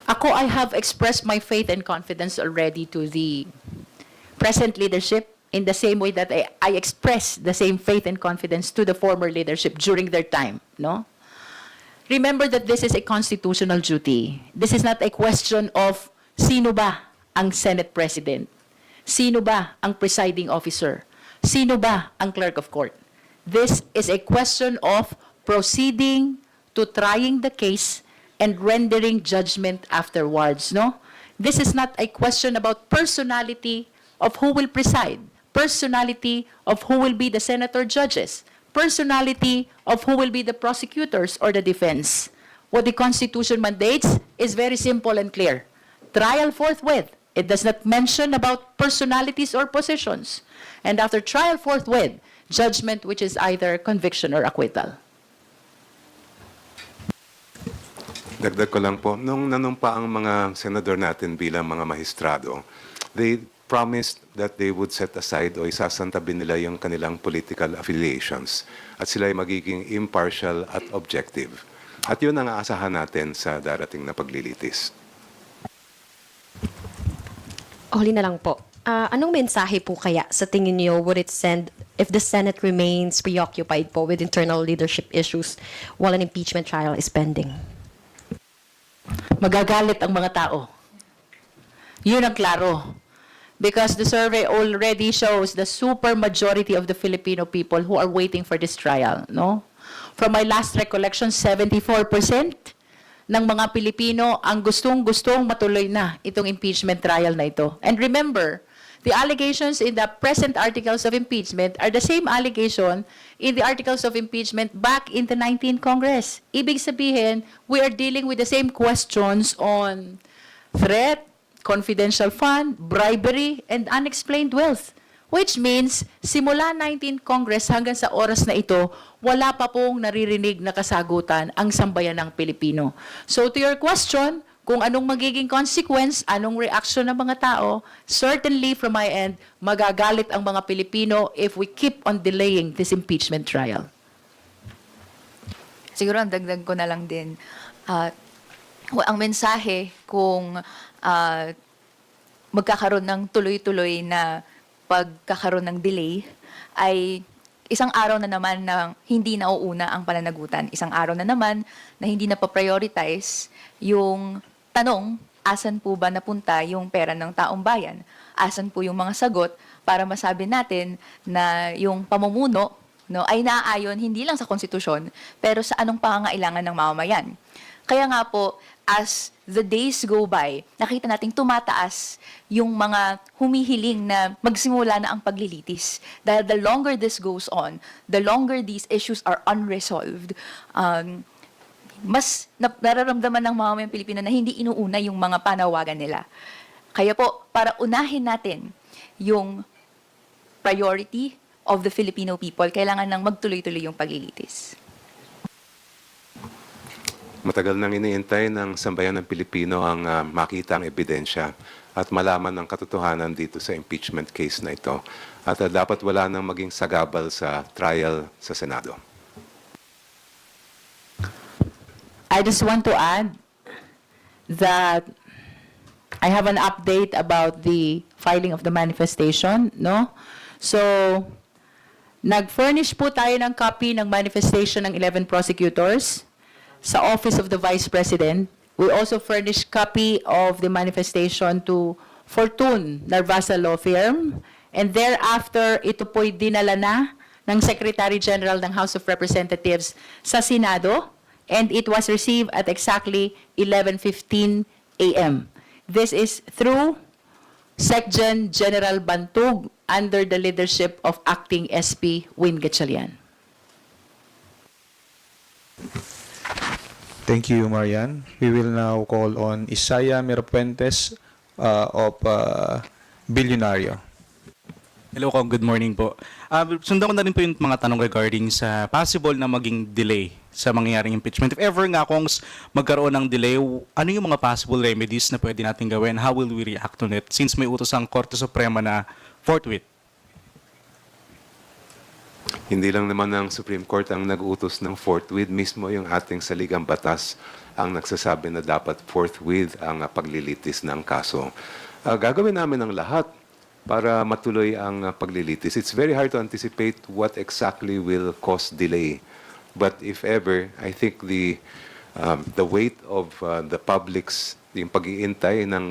Ako, I have expressed my faith and confidence already to the present leadership in the same way that I express the same faith and confidence to the former leadership during their time, no? Remember that this is a constitutional duty. This is not a question of sino ba ang Senate President? Sino ba ang presiding officer? Sino ba ang clerk of court? This is a question of proceeding to trying the case and rendering judgment afterwards, no? This is not a question about personality of who will preside, personality of who will be the senator judges, personality of who will be the prosecutors or the defense. What the Constitution mandates is very simple and clear. Trial forthwith. It does not mention about personalities or positions. And after trial forthwith, judgment which is either conviction or acquittal. Dagdag ko lang po, nung nanumpa ang mga senador natin bilang mga mahistrado, they promised that they would set aside o isasantabi nila yung kanilang political affiliations at sila ay magiging impartial at objective. At yun ang aasahan natin sa darating na paglilitis. Huli na lang po. Anong mensahe po kaya sa tingin niyo would it send if the Senate remains preoccupied po with internal leadership issues while an impeachment trial is pending? Magagalit ang mga tao. Yun ang klaro. Because the survey already shows the super majority of the Filipino people who are waiting for this trial, no? From my last recollection, 74% ng mga Pilipino ang gustong-gustong matuloy na itong impeachment trial na ito. And remember, the allegations in the present articles of impeachment are the same allegation in the articles of impeachment back in the 19th Congress. Ibig sabihin, we are dealing with the same questions on threat, confidential fund, bribery, and unexplained wealth. Which means, simula 19th Congress hanggang sa oras na ito, wala pa pong naririnig na kasagutan ang sambayan ng Pilipino. So to your question, kung anong magiging consequence, anong reaction ng mga tao, certainly from my end, magagalit ang mga Pilipino if we keep on delaying this impeachment trial. Siguro ang dagdag ko na lang din, ang mensahe kung magkakaroon ng tuloy-tuloy na pagkakaroon ng delay ay isang araw na naman na hindi nauuna ang pananagutan. Isang araw na naman na hindi na pa-prioritize yung tanong, asan po ba napunta yung pera ng taong bayan? Asan po yung mga sagot para masabi natin na yung pamumuno, no, ay naaayon hindi lang sa konstitusyon, pero sa anong pangangailangan ng mamamayan. Kaya nga po, as the days go by, nakita nating tumataas yung mga humihiling na magsimula na ang paglilitis. Dahil the longer this goes on, the longer these issues are unresolved, mas nararamdaman ng mga Pilipino na hindi inuuna yung mga panawagan nila. Kaya po, para unahin natin yung priority of the Filipino people, kailangan nang magtuloy-tuloy yung paglilitis. Matagal nang iniintay ng sambayan ng Pilipino ang makita ang ebidensya at malaman ang katotohanan dito sa impeachment case na ito. At dapat wala nang maging sagabal sa trial sa Senado. I just want to add that I have an update about the filing of the manifestation, no? So, nag-furnish po tayo ng copy ng manifestation ng 11 prosecutors sa Office of the Vice President. We also furnished copy of the manifestation to Fortune Narvasa Law Firm. And thereafter, ito po'y dinala na ng Secretary General ng House of Representatives sa Senado. And it was received at exactly 11:15 a.m. This is through SecGen General Bantug under the leadership of Acting SP Win Gatchalian. Thank you, Marian. We will now call on Isaiah Mirapuentes of Billionario. Hello ko, good morning po. Sundan ko na rin po yung mga tanong regarding sa possible na maging delay sa mangyayaring impeachment. If ever nga kung magkaroon ng delay, ano yung mga possible remedies na pwede natin gawin? How will we react on it since may utos ang Korte Suprema na forthwith? Hindi lang naman ang Supreme Court ang nag-utos ng forthwith, mismo yung ating saligang batas ang nagsasabi na dapat forthwith ang paglilitis ng kaso. Gagawin namin ang lahat para matuloy ang paglilitis. It's very hard to anticipate what exactly will cause delay. But if ever, I think the weight of the public's, yung pag-iintay ng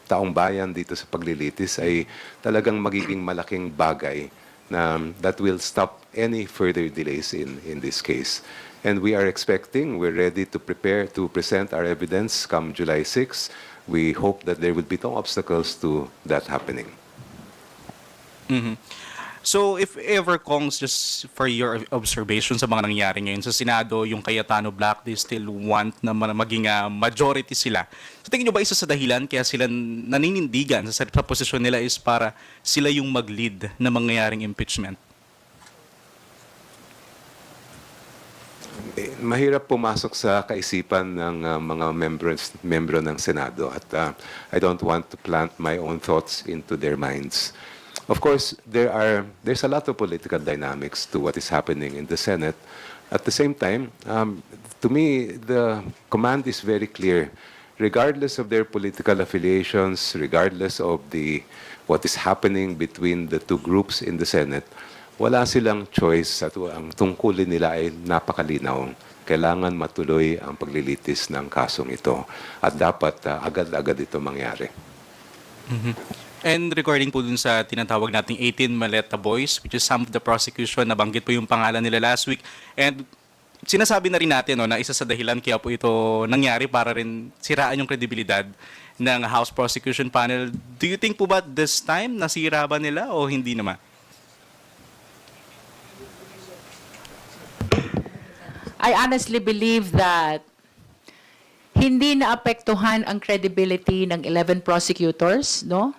taong bayan dito sa paglilitis ay talagang magiging malaking bagay na that will stop any further delays in this case. And we are expecting, we're ready to prepare to present our evidence come July 6. We hope that there will be no obstacles to that happening. So if ever, Kongs, just for your observation sa mga nangyari ngayon sa Senado, yung Cayetano Black, they still want na maging majority sila. So tingin nyo ba isa sa dahilan kaya sila naninindigan sa posisyon nila is para sila yung mag-lead na mangyayaring impeachment? Mahirap pumasok sa kaisipan ng mga membro ng Senado at I don't want to plant my own thoughts into their minds. Of course, there's a lot of political dynamics to what is happening in the Senate. At the same time, to me, the command is very clear. Regardless of their political affiliations, regardless of what is happening between the two groups in the Senate, wala silang choice at ang tungkulin nila ay napakalinaw. Kailangan matuloy ang paglilitis ng kasong ito at dapat agad-agad ito mangyari. And regarding po dun sa tinatawag nating 18 Maleta Boys, which is some of the prosecution, nabanggit po yung pangalan nila last week. And sinasabi na rin natin na isa sa dahilan kaya po ito nangyari para rin siraan yung kredibilidad ng House Prosecution Panel. Do you think po ba this time nasira ba nila o hindi naman? I honestly believe that hindi naapektuhan ang credibility ng 11 prosecutors, no?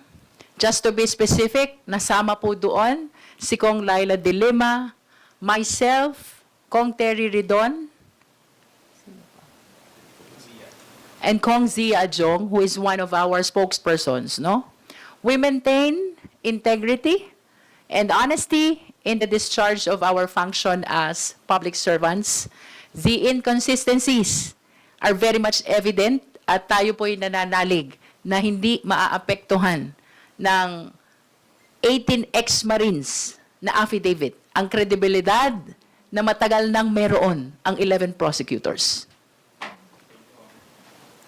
Just to be specific, nasama po doon si Kong Laila De Lima, myself, Kong Terry Ridon, and Kong Zia Ajong, who is one of our spokespersons, no? We maintain integrity and honesty in the discharge of our function as public servants. The inconsistencies are very much evident at tayo po'y nananalig na hindi maaapektuhan ng 18 ex-Marines na affidavit ang kredibilidad na matagal nang meron ang 11 prosecutors.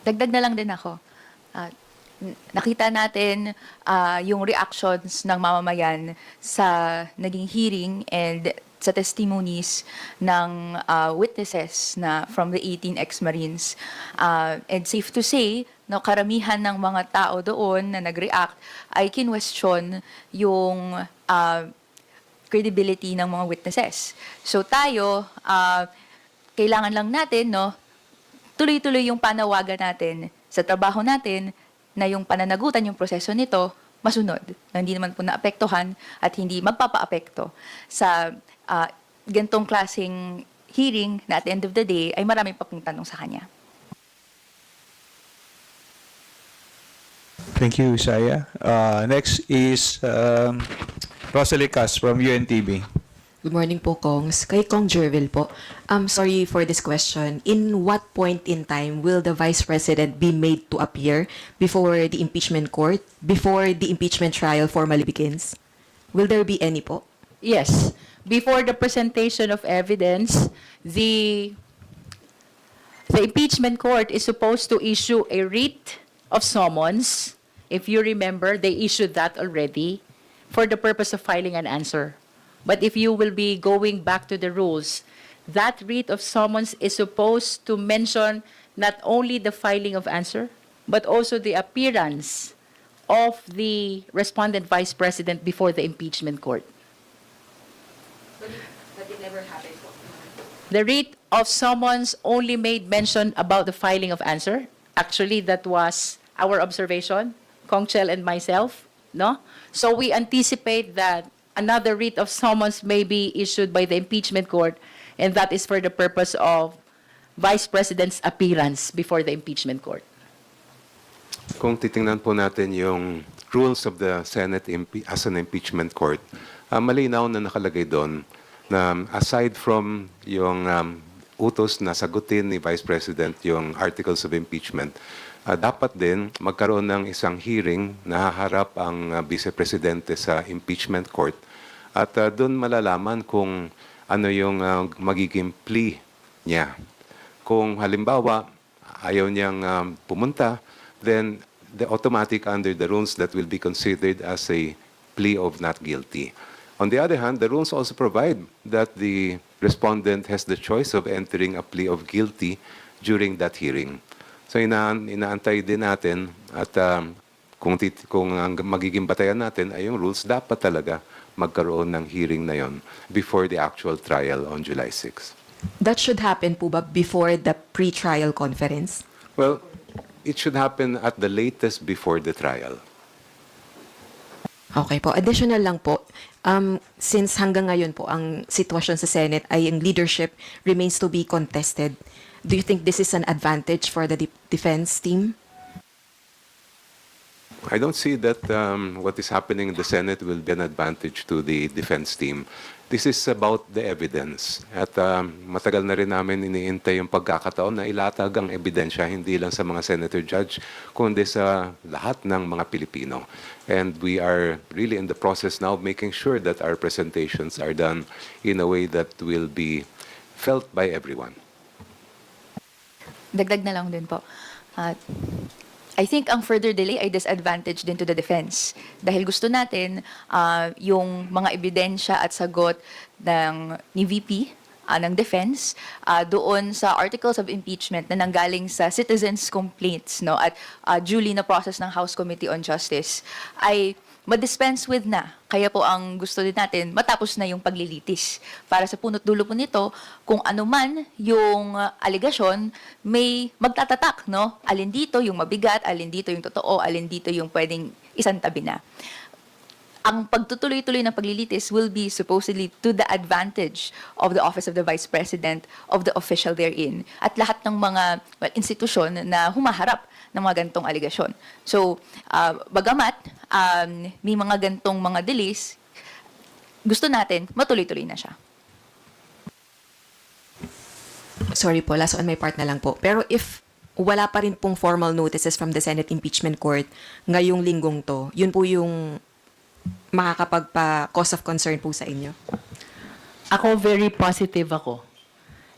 Dagdag na lang din ako. Nakita natin yung reactions ng mamamayan sa naging hearing and sa testimonies ng witnesses na from the 18 ex-Marines. And safe to say, no, karamihan ng mga tao doon na nag-react ay kinwestiyon yung credibility ng mga witnesses. So tayo, kailangan lang natin, no, tuloy-tuloy yung panawagan natin sa trabaho natin na yung pananagutan, yung proseso nito, masunod. Na hindi naman po naapektuhan at hindi magpapaapekto sa gantong klaseng hearing na at the end of the day ay marami pa pong tanong sa kanya. Thank you, Isaiah. Next is Rosalie Cas from UNTV. Good morning po, Kongs. Kay Kong Jervil po. Sorry for this question. In what point in time will the Vice President be made to appear before the impeachment court, before the impeachment trial formally begins? Will there be any po? Yes. Before the presentation of evidence, the impeachment court is supposed to issue a writ of summons. If you remember, they issued that already for the purpose of filing an answer. But if you will be going back to the rules, that writ of summons is supposed to mention not only the filing of answer, but also the appearance of the respondent vice president before the impeachment court. But it never happened po. The writ of summons only made mention about the filing of answer. Actually, that was our observation, Kong Chel and myself, no? So we anticipate that another writ of summons may be issued by the impeachment court, and that is for the purpose of Vice President's appearance before the impeachment court. Kung titingnan po natin yung rules of the Senate as an impeachment court, malinaw na nakalagay doon na aside from yung utos na sagutin ni Vice President yung articles of impeachment, dapat din magkaroon ng isang hearing na haharap ang Vice Presidente sa impeachment court at doon malalaman kung ano yung magiging plea niya. Kung halimbawa ayaw niyang pumunta, then the automatic under the rules that will be considered as a plea of not guilty. On the other hand, the rules also provide that the respondent has the choice of entering a plea of guilty during that hearing. So inaantay din natin at kung ang magiging batayan natin ay yung rules, dapat talaga magkaroon ng hearing na yon before the actual trial on July 6. That should happen po ba before the pre-trial conference? Well, it should happen at the latest before the trial. Okay po. Additional lang po, since hanggang ngayon po ang sitwasyon sa Senate ay ang leadership remains to be contested, do you think this is an advantage for the defense team? I don't see that what is happening in the Senate will be an advantage to the defense team. This is about the evidence. At matagal na rin namin iniintay yung pagkakataon na ilatag ang ebidensya hindi lang sa mga senator judge, kundi sa lahat ng mga Pilipino. And we are really in the process now of making sure that our presentations are done in a way that will be felt by everyone. Dagdag na lang din po. I think ang further delay ay disadvantage din to the defense. Dahil gusto natin yung mga ebidensya at sagot ni VP ng defense doon sa articles of impeachment na nanggaling sa citizens' complaints, no, at duly na process ng House Committee on Justice ay ma-dispense with na. Kaya po ang gusto din natin, matapos na yung paglilitis. Para sa punot dulo po nito, kung ano man yung aligasyon, may magtatatak, no? Alin dito yung mabigat, alin dito yung totoo, alin dito yung pwedeng isantabi na. Ang pagtutuloy-tuloy ng paglilitis will be supposedly to the advantage of the Office of the Vice President, of the official therein, at lahat ng mga institusyon na humaharap ng mga gantong aligasyon. So, bagamat may mga gantong mga delays, gusto natin matuloy-tuloy na siya. Sorry po, last on my part na lang po. Pero if wala pa rin pong formal notices from the Senate Impeachment Court ngayong linggong to, yun po yung makakapagpa-cause of concern po sa inyo? Ako, very positive ako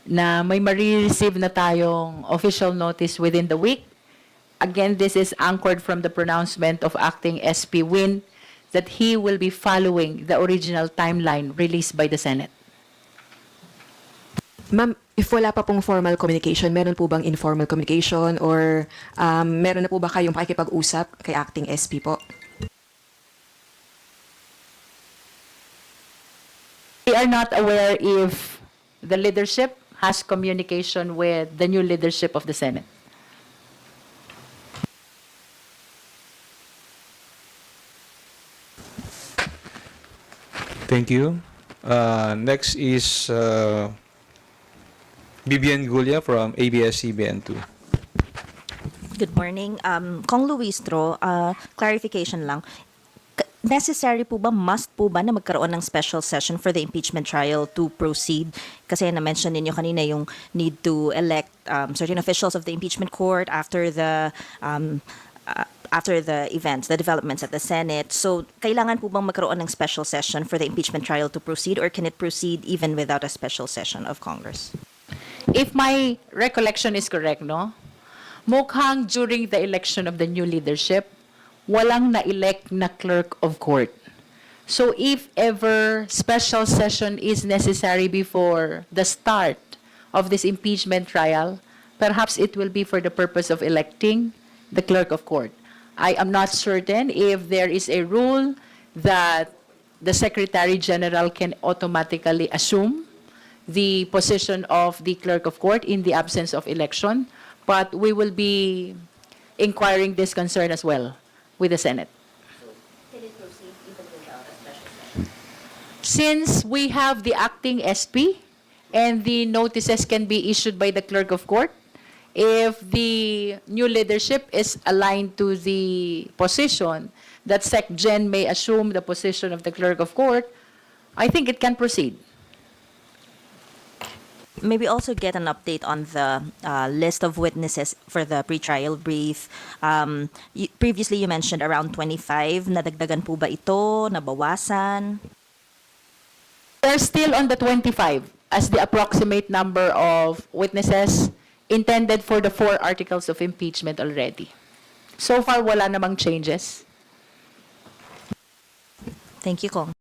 na may marireceive na tayong official notice within the week. Again, this is anchored from the pronouncement of Acting SP Win that he will be following the original timeline released by the Senate. Ma'am, if wala pa pong formal communication, meron po bang informal communication or meron na po ba kayong pakikipag-usap kay Acting SP po? We are not aware if the leadership has communication with the new leadership of the Senate. Thank you. Next is Vivian Gulia from ABS-CBN2. Good morning. Kong Luistro, clarification lang. Necessary po ba, must po ba na magkaroon ng special session for the impeachment trial to proceed? Kasi na-mention ninyo kanina yung need to elect certain officials of the impeachment court after the events, the developments at the Senate. So, kailangan po bang magkaroon ng special session for the impeachment trial to proceed, or can it proceed even without a special session of Congress? If my recollection is correct, no? Mukhang during the election of the new leadership, walang na-elect na clerk of court. So if ever special session is necessary before the start of this impeachment trial, perhaps it will be for the purpose of electing the clerk of court. I am not certain if there is a rule that the Secretary General can automatically assume the position of the clerk of court in the absence of election, but we will be inquiring this concern as well with the Senate. Since we have the acting SP and the notices can be issued by the clerk of court, if the new leadership is aligned to the position that SecGen may assume the position of the clerk of court, I think it can proceed. maybe also get an update on the list of witnesses for the pretrial brief. Previously, you mentioned around 25. Nadagdagan po ba ito? Nabawasan? We're still on the 25 as the approximate number of witnesses intended for the 4 articles of impeachment already. So far, wala namang changes. Thank you, Kong.